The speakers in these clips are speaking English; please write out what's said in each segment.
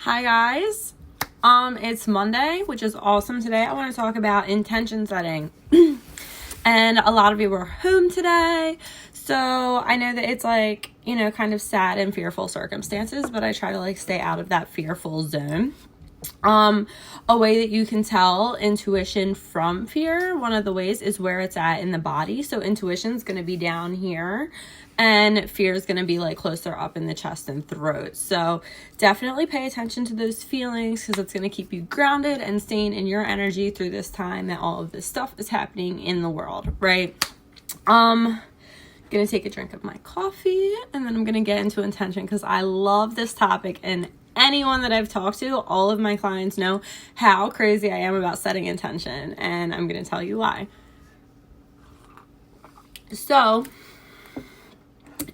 Hi guys. It's Monday, which is awesome. Today I want to talk about intention setting. And a lot of you were home today, so I know that it's like, kind of sad and fearful circumstances, but I try to stay out of that fearful zone. A way that you can tell intuition from fear, one of the ways is where it's at in the body. So intuition is going to be down here and fear is going to be closer up in the chest and throat. So definitely pay attention to those feelings because it's going to keep you grounded and staying in your energy through this time that all of this stuff is happening in the world, right? Gonna take a drink of my coffee and then I'm gonna get into intention because I love this topic, and anyone that I've talked to, all of my clients know how crazy I am about setting intention, and I'm gonna tell you why. So,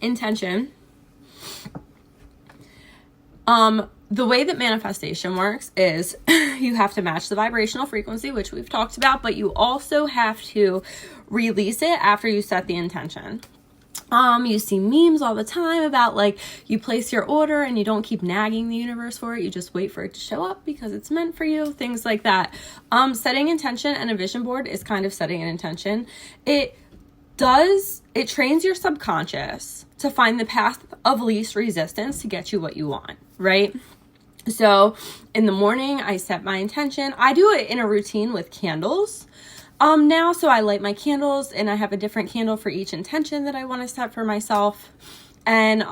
intention. The way that manifestation works is you have to match the vibrational frequency, which we've talked about, but you also have to release it after you set the intention. You see memes all the time about you place your order and you don't keep nagging the universe for it. You just wait for it to show up because it's meant for you, things like that. Setting intention and a vision board is kind of setting an intention. It trains your subconscious to find the path of least resistance to get you what you want, right? So in the morning, I set my intention. I do it in a routine with candles. Now, so I light my candles and I have a different candle for each intention that I want to set for myself. And,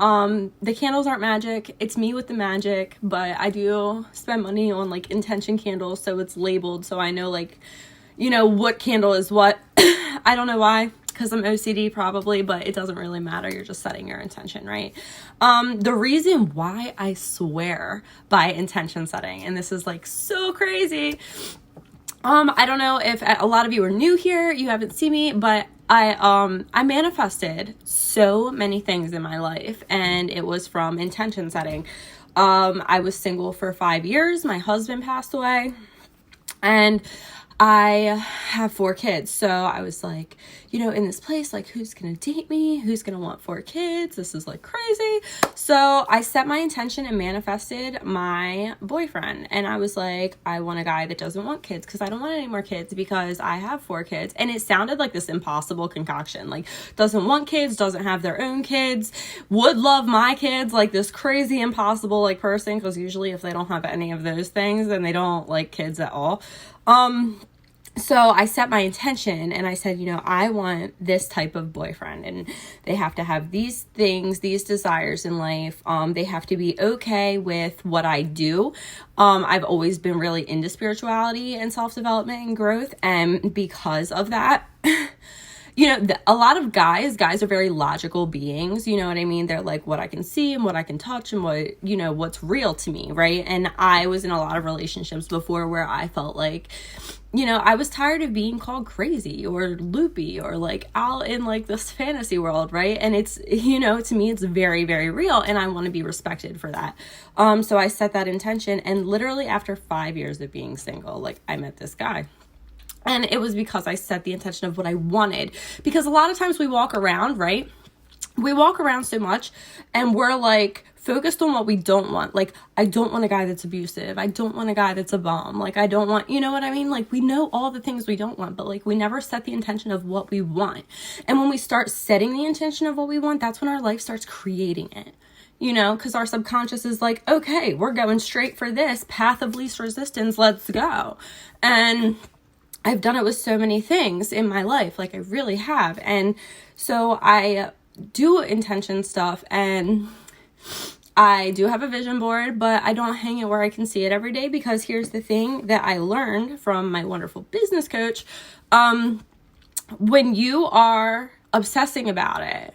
the candles aren't magic. It's me with the magic, but I do spend money on intention candles. So it's labeled. So I know what candle is what. I don't know why, because I'm OCD probably, but it doesn't really matter. You're just setting your intention, right? The reason why I swear by intention setting, and this is so crazy. I don't know if a lot of you are new here, you haven't seen me, but I manifested so many things in my life, and it was from intention setting. I was single for 5 years. My husband passed away, and I have 4 kids. So I was in this place, who's going to date me? Who's going to want 4 kids? This is crazy. So I set my intention and manifested my boyfriend. And I was I want a guy that doesn't want kids because I don't want any more kids because I have 4 kids. And it sounded like this impossible concoction, doesn't want kids, doesn't have their own kids, would love my kids, this crazy impossible person. Because usually if they don't have any of those things, then they don't like kids at all. So I set my intention and I said, I want this type of boyfriend, and they have to have these things, these desires in life. They have to be okay with what I do. I've always been really into spirituality and self-development and growth. And because of that, a lot of guys are very logical beings, you know what I mean? They're what I can see and what I can touch and what, what's real to me, right? And I was in a lot of relationships before where I felt I was tired of being called crazy or loopy or out in this fantasy world, right? And it's, to me, it's very, very real, and I want to be respected for that. So I set that intention, and literally after 5 years of being single, I met this guy. And it was because I set the intention of what I wanted. Because a lot of times we walk around, right? We walk around so much and we're focused on what we don't want. I don't want a guy that's abusive. I don't want a guy that's a bum. I don't want, you know what I mean? We know all the things we don't want, but we never set the intention of what we want. And when we start setting the intention of what we want, that's when our life starts creating it. Because our subconscious is okay, we're going straight for this path of least resistance. Let's go. And I've done it with so many things in my life. I really have. And so I do intention stuff, and I do have a vision board, but I don't hang it where I can see it every day, because here's the thing that I learned from my wonderful business coach. When you are obsessing about it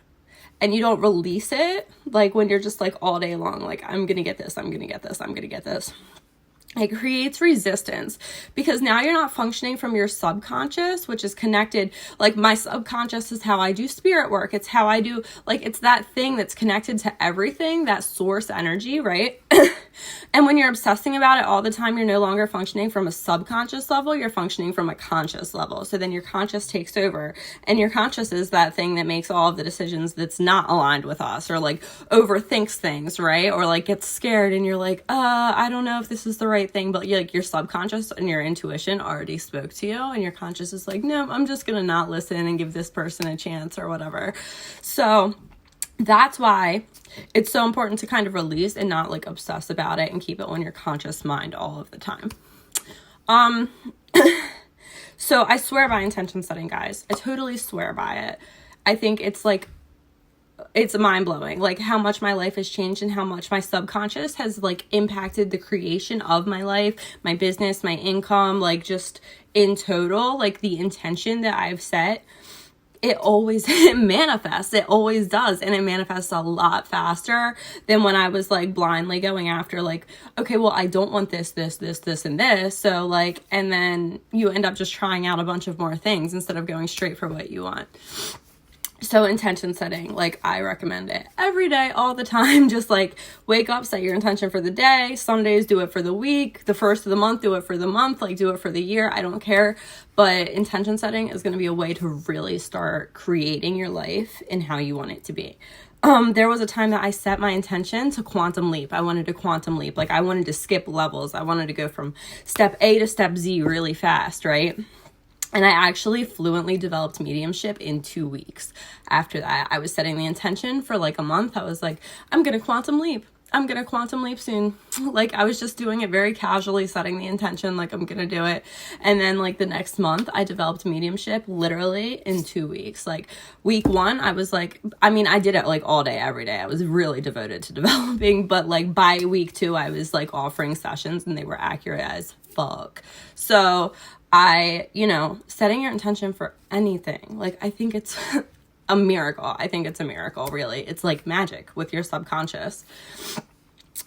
and you don't release it, when you're just all day long, I'm going to get this, I'm going to get this, I'm going to get this. It creates resistance because now you're not functioning from your subconscious, which is connected. My subconscious is how I do spirit work. It's how I do, it's that thing that's connected to everything, that source energy, right? And when you're obsessing about it all the time, you're no longer functioning from a subconscious level, you're functioning from a conscious level. So then your conscious takes over, and your conscious is that thing that makes all of the decisions that's not aligned with us, or like overthinks things, right? Or like gets scared and you're like, I don't know if this is the right thing, but like your subconscious and your intuition already spoke to you, and your conscious is like, no, I'm just gonna not listen and give this person a chance or whatever. So that's why it's so important to kind of release and not like obsess about it and keep it on your conscious mind all of the time. So I swear by intention setting, guys. I totally swear by it. I think it's like, it's mind-blowing, like how much my life has changed and how much my subconscious has like impacted the creation of my life, my business, my income, like just in total, like the intention that I've set. It always manifests. It always does. And it manifests a lot faster than when I was like blindly going after like, okay, well, I don't want this, and this. So like, and then you end up just trying out a bunch of more things instead of going straight for what you want. So intention setting, like I recommend it every day, all the time. Just like wake up, set your intention for the day. Some days do it for the week. The first of the month, do it for the month, like do it for the year. I don't care. But intention setting is going to be a way to really start creating your life and how you want it to be. There was a time that I set my intention to quantum leap. I wanted to quantum leap. Like I wanted to skip levels. I wanted to go from step A to step Z really fast, right? And I actually fluently developed mediumship in 2 weeks. After that, I was setting the intention for like a month. I was like, I'm going to quantum leap. I'm going to quantum leap soon. Like I was just doing it very casually, setting the intention, like I'm going to do it. And then like the next month, I developed mediumship literally in 2 weeks. Like week 1, I was like, I mean, I did it like all day, every day. I was really devoted to developing. But like by week 2, I was like offering sessions and they were accurate as fuck. So setting your intention for anything, like I think it's a miracle. I think it's a miracle, really. It's like magic with your subconscious.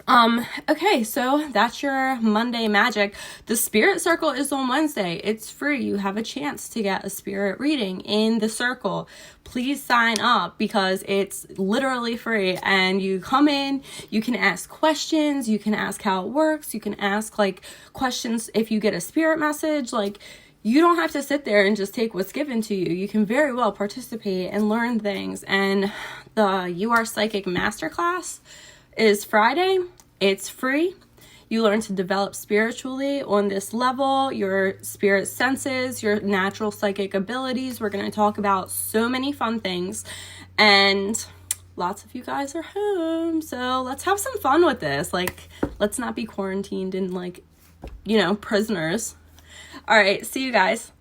Okay, so that's your Monday magic. The spirit circle is on Wednesday. It's free. You have a chance to get a spirit reading in the circle. Please sign up because it's literally free, and you come in, you can ask questions, you can ask how it works, you can ask like questions if you get a spirit message. Like you don't have to sit there and just take what's given to you. You can very well participate and learn things. And the You Are Psychic Masterclass is Friday. It's free. You learn to develop spiritually on this level, your spirit senses, your natural psychic abilities. We're going to talk about so many fun things, and lots of you guys are home. So let's have some fun with this. Like, let's not be quarantined and like, prisoners. All right. See you guys.